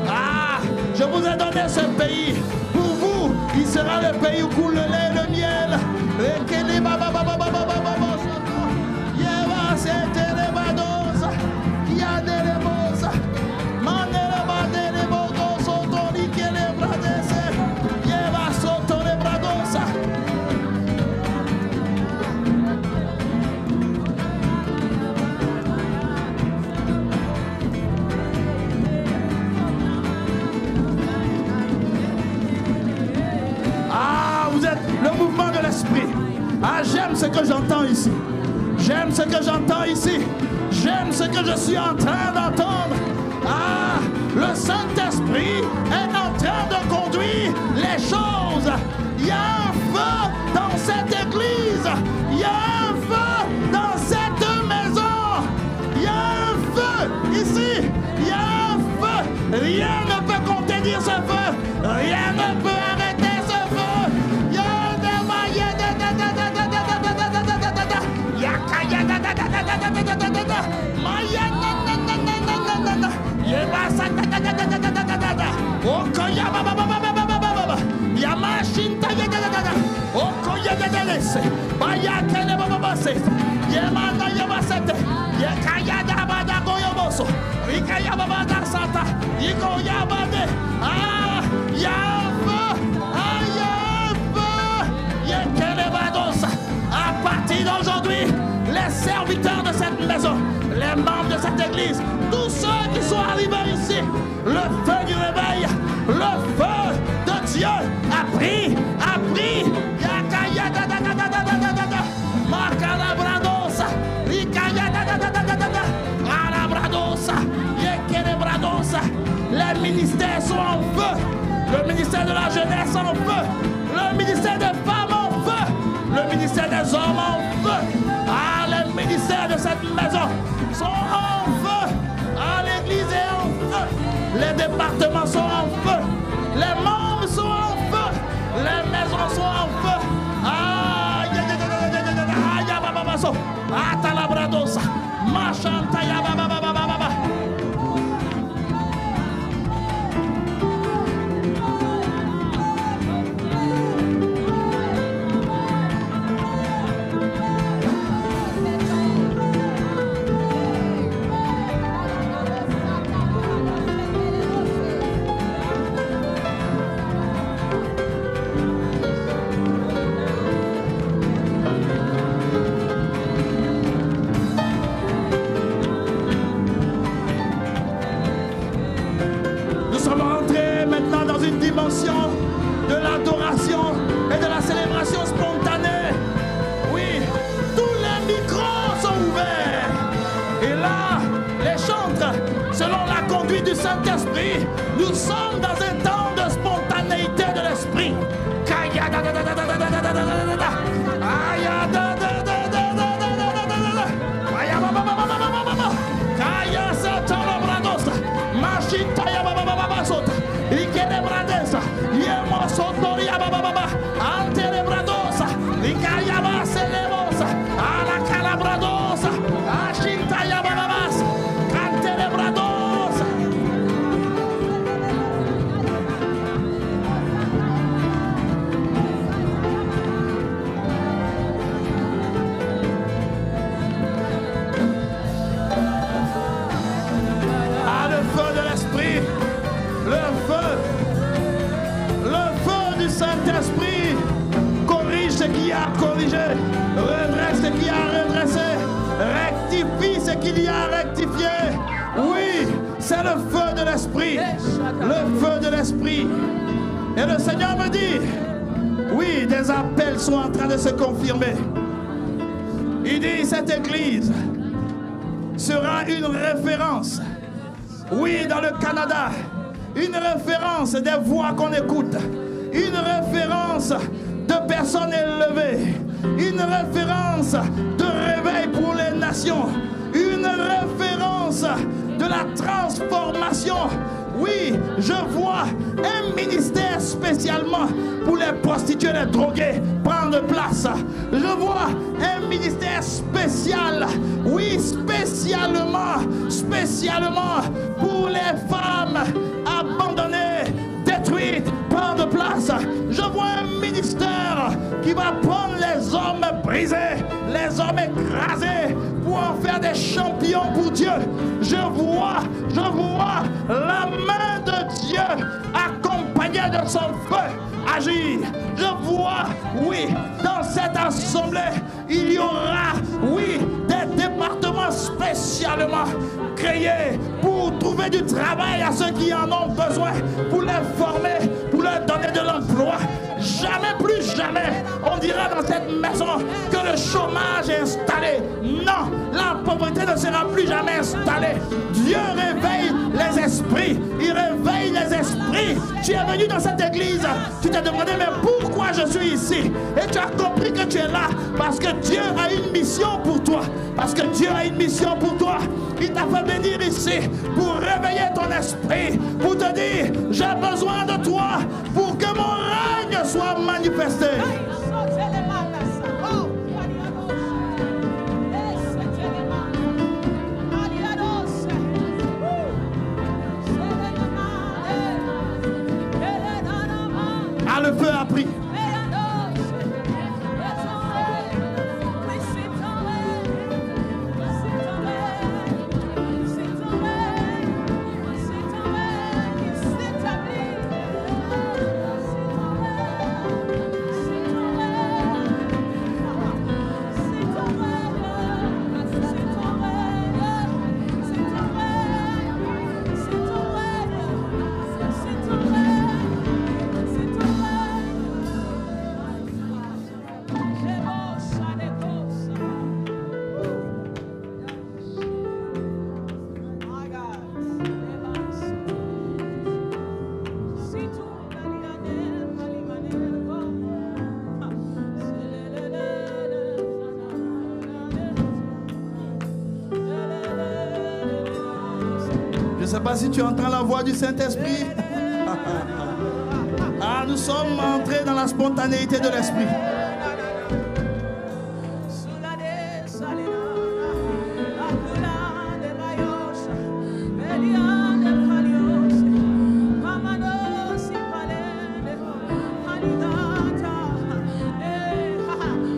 S2: Ah, je vous ai donné ce pays. Pour vous, il sera le pays où coule le lait et le miel. Le mouvement de l'esprit. Ah, j'aime ce que j'entends ici. J'aime ce que j'entends ici. J'aime ce que je suis en train d'entendre. Ah, le Saint-Esprit est en train de conduire les choses. Il y a un feu dans cette église. Il y a un feu dans cette maison. Il y a un feu ici. Il y a un feu. Rien ne peut contenir ce feu. Rien ne peut arrêter ce feu. l'église, tous ceux qui sont arrivés ici, le feu du réveil, le feu de Dieu a pris. Les ministères sont en feu. Le ministère de la jeunesse en feu. Le ministère des femmes en feu. Le ministère des hommes en feu. Ah, les ministères de cette maison sont en feu. Ah, l'église est en feu. Les départements sont en feu. Les membres sont en feu. Les maisons sont en feu. Ah, Talabradosa. Machantaya baba. De l'adoration et de la célébration spontanée. Oui, tous les micros sont ouverts. Et là, les chantres, selon la conduite du Saint-Esprit, nous sommes dans un temps de spontanéité de l'Esprit. Saint-Esprit corrige ce qui a corrigé, redresse ce qui a redressé, rectifie ce qu'il y a rectifié. Oui, c'est le feu de l'Esprit, le feu de l'Esprit. Et le Seigneur me dit, oui, des appels sont en train de se confirmer. Il dit, cette église sera une référence. Oui, dans le Canada, une référence des voix qu'on écoute. Une référence de personnes élevées. Une référence de réveil pour les nations. Une référence de la transformation. Oui, je vois un ministère spécialement pour les prostituées, les drogués prendre place. Je vois un ministère spécial. Oui, spécialement pour les femmes abandonnées, détruites, prendre place. Je vois un ministère qui va prendre les hommes brisés, les hommes écrasés pour en faire des champions pour Dieu. Je vois la main de Dieu accompagnée de son feu agir. Je vois, oui, dans cette assemblée, il y aura, oui, des départements spécialement créés pour trouver du travail à ceux qui en ont besoin, pour les former, pour leur donner de l'emploi. Jamais, plus jamais, on dira dans cette maison que le chômage est installé. Non, la pauvreté ne sera plus jamais installée. Dieu réveille les esprits. Il réveille les esprits. Tu es venu dans cette église, tu t'es demandé mais pourquoi je suis ici? Et tu as compris que tu es là parce que Dieu a une mission pour toi. Parce que Dieu a une mission pour toi. Il t'a fait venir ici pour réveiller ton esprit, pour te dire j'ai besoin de toi pour que mon règne soit manifesté. Ah, le feu a pris. sais pas si tu entends la voix du Saint-Esprit. Ah, nous sommes entrés dans la spontanéité de l'Esprit.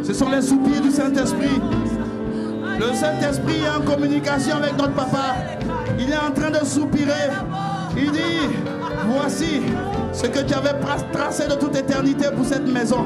S2: Ce sont les soupirs du Saint-Esprit. Le Saint-Esprit est en communication avec notre papa. Il est en train de soupirer. Il dit, voici ce que tu avais tracé de toute éternité pour cette maison.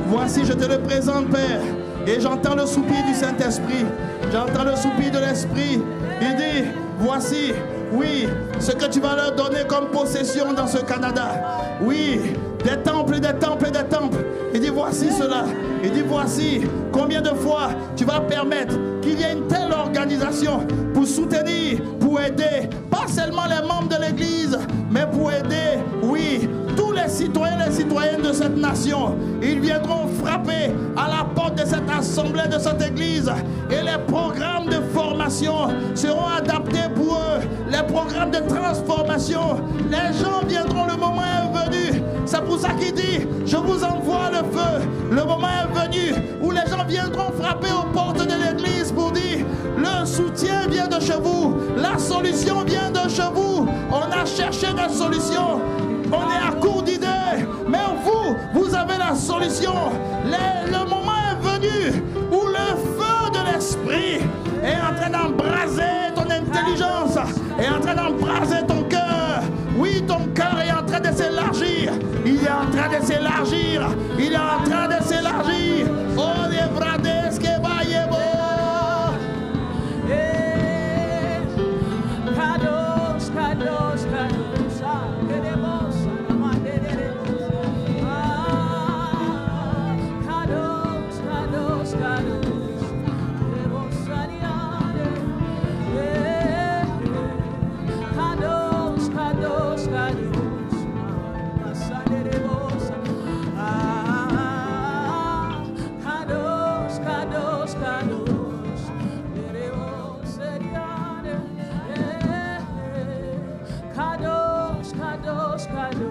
S2: Voici, je te le présente, Père. Et j'entends le soupir du Saint-Esprit. J'entends le soupir de l'Esprit. Il dit, voici, oui, ce que tu vas leur donner comme possession dans ce Canada. Oui, des temples, des temples, des temples. Il dit, voici cela. Il dit, voici combien de fois tu vas permettre qu'il y ait une telle organisation pour soutenir, pour aider, pas seulement les membres de l'Église, mais pour aider, oui, tous les citoyens et les citoyennes de cette nation. Ils viendront frapper à la porte de cette assemblée, de cette Église, et les programmes de formation seront adaptés pour eux. Les programmes de transformation, les gens viendront, le moment est venu. C'est pour ça qu'il dit, je vous envoie le feu. Le moment est venu où les gens viendront frapper aux portes de l'église pour dire, le soutien vient de chez vous, la solution vient de chez vous. On a cherché des solutions, on est à court d'idées, mais vous avez la solution. Le moment est venu où le feu de l'Esprit est en train d'embraser ton intelligence, est en train d'embraser ton cœur. Oui, ton cœur est en train de s'élargir. Il est en train de s'élargir. Il est en train de s'élargir. Oh, les brades que vaillez-vous.
S3: Kadosh, kadosh, kadosh. Kadosh, kadosh, kadosh.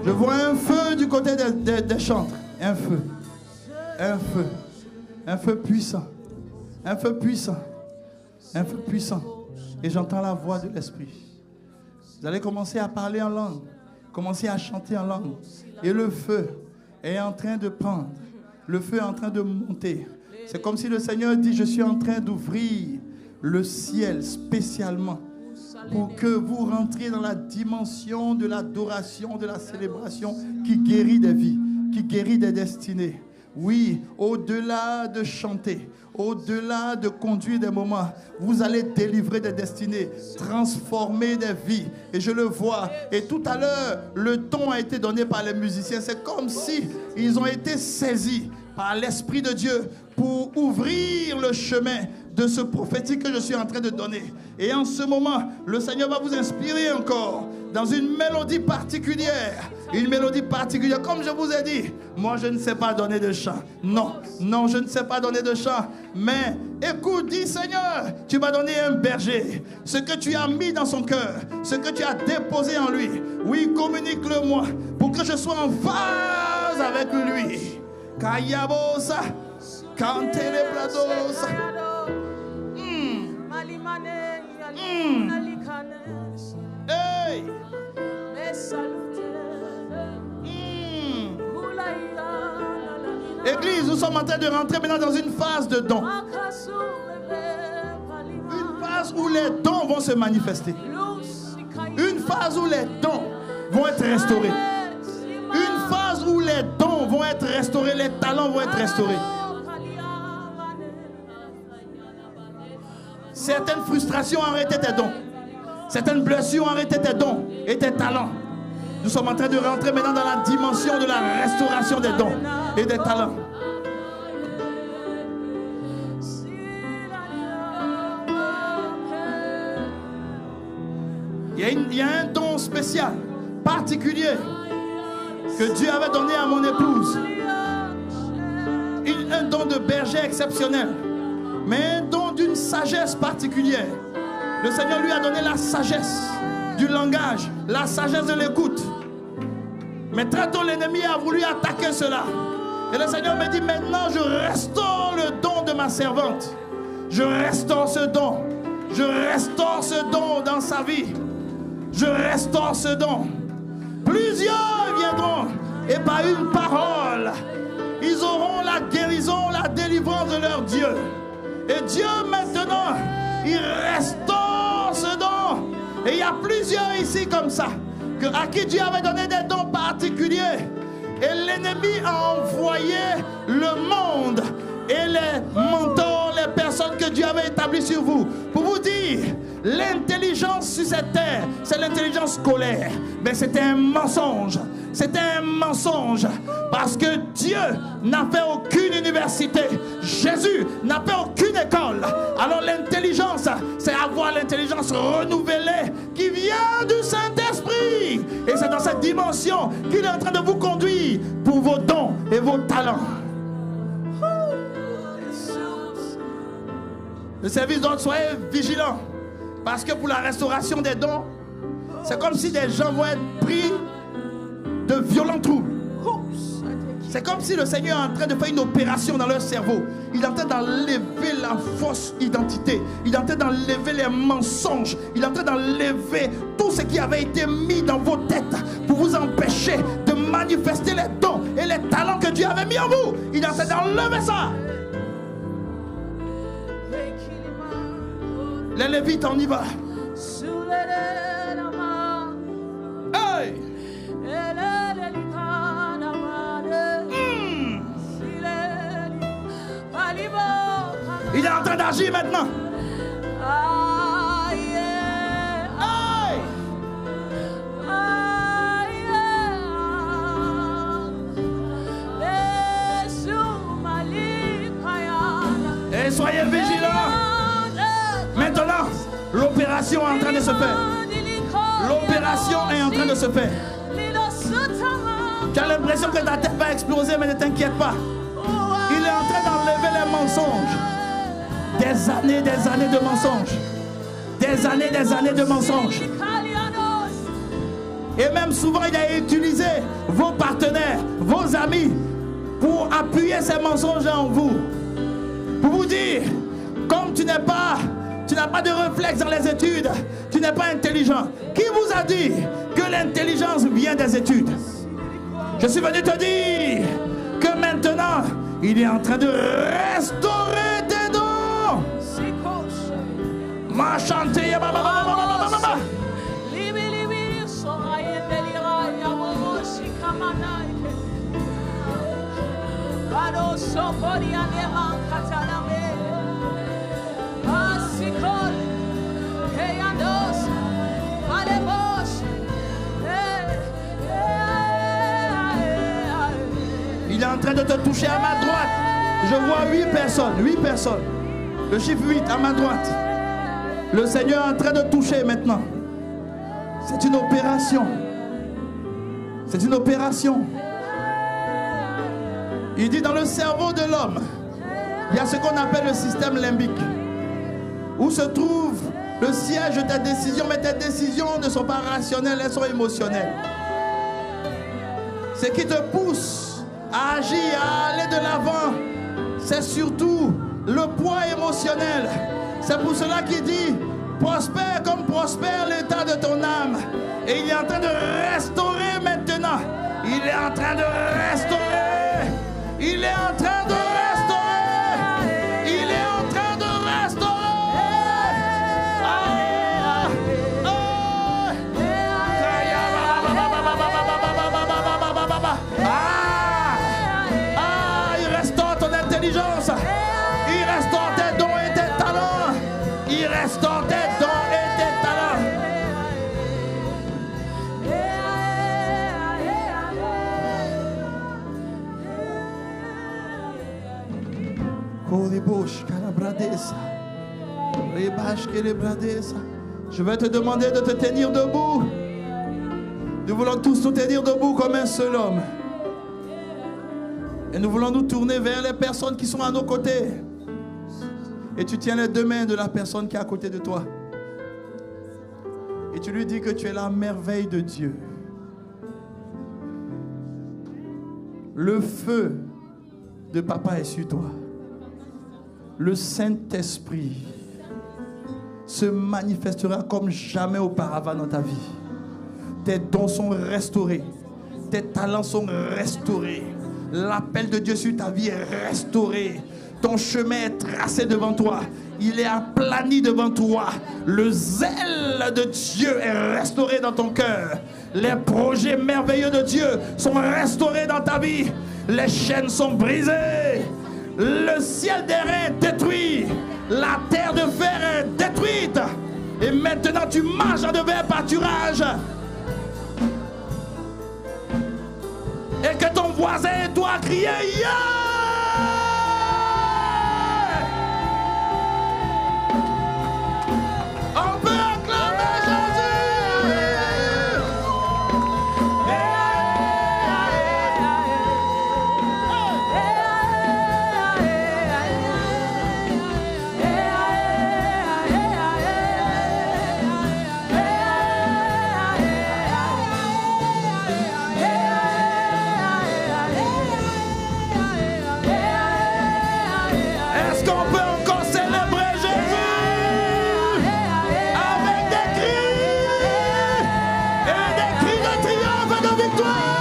S2: Je vois un feu du côté des chantres. Un feu. Un feu. Un feu puissant. Un feu puissant. Un feu puissant. Et j'entends la voix de l'Esprit. Vous allez commencer à parler en langue. Commencer à chanter en langue. Et le feu est en train de prendre. Le feu est en train de monter. C'est comme si le Seigneur dit, je suis en train d'ouvrir le ciel spécialement pour que vous rentriez dans la dimension de l'adoration, de la célébration qui guérit des vies, qui guérit des destinées. Oui, au-delà de chanter, au-delà de conduire des moments, vous allez délivrer des destinées, transformer des vies. Et je le vois. Et tout à l'heure, le ton a été donné par les musiciens. C'est comme si ils ont été saisis par l'Esprit de Dieu pour ouvrir le chemin de ce prophétique que je suis en train de donner. Et en ce moment, le Seigneur va vous inspirer encore dans une mélodie particulière. Une mélodie particulière. Comme je vous ai dit, moi je ne sais pas donner de chant. Non, non, je ne sais pas donner de chant. Mais écoute, dis Seigneur, tu m'as donné un berger. Ce que tu as mis dans son cœur, ce que tu as déposé en lui. Oui, communique-le-moi pour que je sois en phase avec lui. Kayabosa, Kantele Bladosa. Hey! Église, nous sommes en train de rentrer maintenant dans une phase de don. Une phase où les dons vont se manifester. Une phase où les dons vont être restaurés. Une phase où les dons vont être restaurés, les talents vont être restaurés. Certaines frustrations ont arrêté tes dons. Certaines blessures ont arrêté tes dons et tes talents. Nous sommes en train de rentrer maintenant dans la dimension de la restauration des dons et des talents. Il y a un don spécial, particulier, que Dieu avait donné à mon épouse. Un don de berger exceptionnel, mais un don d'une sagesse particulière. Le Seigneur lui a donné la sagesse du langage, la sagesse de l'écoute. Mais très tôt, l'ennemi a voulu attaquer cela. Et le Seigneur me dit, maintenant, je restaure le don de ma servante. Je restaure ce don. Je restaure ce don dans sa vie. Je restaure ce don. Plusieurs viendront et par une parole, ils auront la guérison, la délivrance de leur Dieu. Et Dieu maintenant, il restaure ce don. Et il y a plusieurs ici comme ça, à qui Dieu avait donné des dons particuliers. Et l'ennemi a envoyé le monde et les mentors, les personnes que Dieu avait établies sur vous, pour vous dire, l'intelligence sur cette terre, c'est l'intelligence scolaire. Mais c'était un mensonge. C'était un mensonge. Parce que Dieu n'a fait aucune université. Jésus n'a fait aucune école. Alors l'intelligence, c'est avoir l'intelligence renouvelée qui vient du Saint-Esprit. Et c'est dans cette dimension qu'il est en train de vous conduire pour vos dons et vos talents. Le service d'ordre, soyez vigilants. Parce que pour la restauration des dons, c'est comme si des gens vont être pris de violents troubles. C'est comme si le Seigneur est en train de faire une opération dans leur cerveau. Il est en train d'enlever la fausse identité. Il est en train d'enlever les mensonges. Il est en train d'enlever tout ce qui avait été mis dans vos têtes pour vous empêcher de manifester les dons et les talents que Dieu avait mis en vous. Il est en train d'enlever ça. Les Lévites, on y va. Hey! Il est en train d'agir maintenant. Hey! Et soyez vigilants. Maintenant, l'opération est en train de se faire. L'opération est en train de se faire. Tu as l'impression que ta tête va exploser, mais ne t'inquiète pas. Il est en train d'enlever les mensonges. Des années de mensonges. Des années de mensonges. Et même souvent, il a utilisé vos partenaires, vos amis, pour appuyer ces mensonges en vous. Pour vous dire, comme tu n'as pas de réflexe dans les études, tu n'es pas intelligent. Qui vous a dit que l'intelligence vient des études? Je suis venu te dire que maintenant, il est en train de restaurer tes dons. Ma chanté, il est en train de te toucher à ma droite. Je vois 8 personnes. Le chiffre 8 à ma droite. Le Seigneur est en train de toucher maintenant. C'est une opération. C'est une opération. Il dit dans le cerveau de l'homme, il y a ce qu'on appelle le système limbique, où se trouve le siège de tes décisions, mais tes décisions ne sont pas rationnelles, elles sont émotionnelles. Ce qui te pousse à agir, à aller de l'avant, c'est surtout le poids émotionnel. C'est pour cela qu'il dit, prospère comme prospère l'état de ton âme. Et il est en train de restaurer maintenant. Il est en train de restaurer. Il est en train de restaurer. Il est en train de restaurer. Il restaure ton intelligence. Il restaure tes dons et tes talents. Il restaure tes dons et tes talents. Je vais te demander de te tenir debout. Nous voulons tous nous tenir debout comme un seul homme. Et nous voulons nous tourner vers les personnes qui sont à nos côtés. Et tu tiens les deux mains de la personne qui est à côté de toi. Et tu lui dis que tu es la merveille de Dieu. Le feu de papa est sur toi. Le Saint-Esprit se manifestera comme jamais auparavant dans ta vie. Tes dons sont restaurés. Tes talents sont restaurés. L'appel de Dieu sur ta vie est restauré. Ton chemin est tracé devant toi. Il est aplani devant toi. Le zèle de Dieu est restauré dans ton cœur. Les projets merveilleux de Dieu sont restaurés dans ta vie. Les chaînes sont brisées. Le ciel d'airain est détruit. La terre de fer est détruite. Et maintenant tu marches dans de verts pâturages. Et que ton voisin et toi criez yeah! On peut acclamer Jésus! Est-ce qu'on peut encore célébrer Jésus avec des cris et des cris de triomphe et de victoire?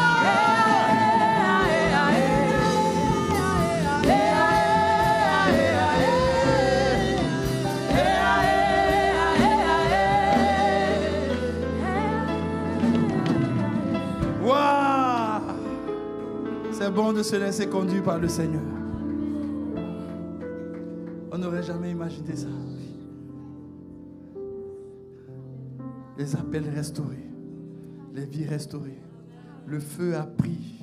S2: Waouh! C'est bon de se laisser conduire par le Seigneur. On n'aurait jamais imaginé ça. Les appels restaurés, les vies restaurées. Le feu a pris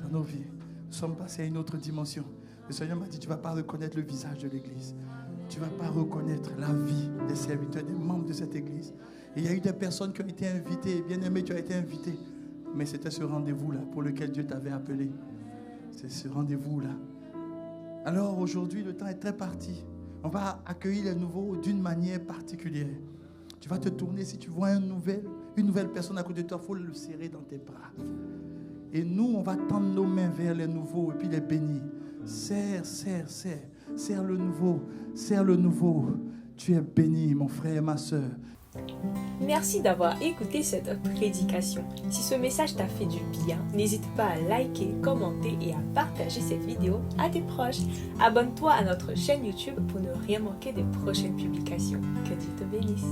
S2: dans nos vies. Nous sommes passés à une autre dimension. Le Seigneur m'a dit, tu ne vas pas reconnaître le visage de l'église. Tu ne vas pas reconnaître la vie des serviteurs, des membres de cette église. Et il y a eu des personnes qui ont été invitées. Bien aimé, tu as été invité. Mais c'était ce rendez-vous-là pour lequel Dieu t'avait appelé. C'est ce rendez-vous-là. Alors aujourd'hui, le temps est très parti. On va accueillir les nouveaux d'une manière particulière. Tu vas te tourner, si tu vois une nouvelle personne à côté de toi, il faut le serrer dans tes bras. Et nous, on va tendre nos mains vers les nouveaux et puis les bénir. Serre, serre, serre. Serre le nouveau, serre le nouveau. Tu es béni, mon frère et ma soeur.
S1: Merci d'avoir écouté cette prédication. Si ce message t'a fait du bien, n'hésite pas à liker, commenter et à partager cette vidéo à tes proches. Abonne-toi à notre chaîne YouTube pour ne rien manquer des prochaines publications. Que Dieu te bénisse.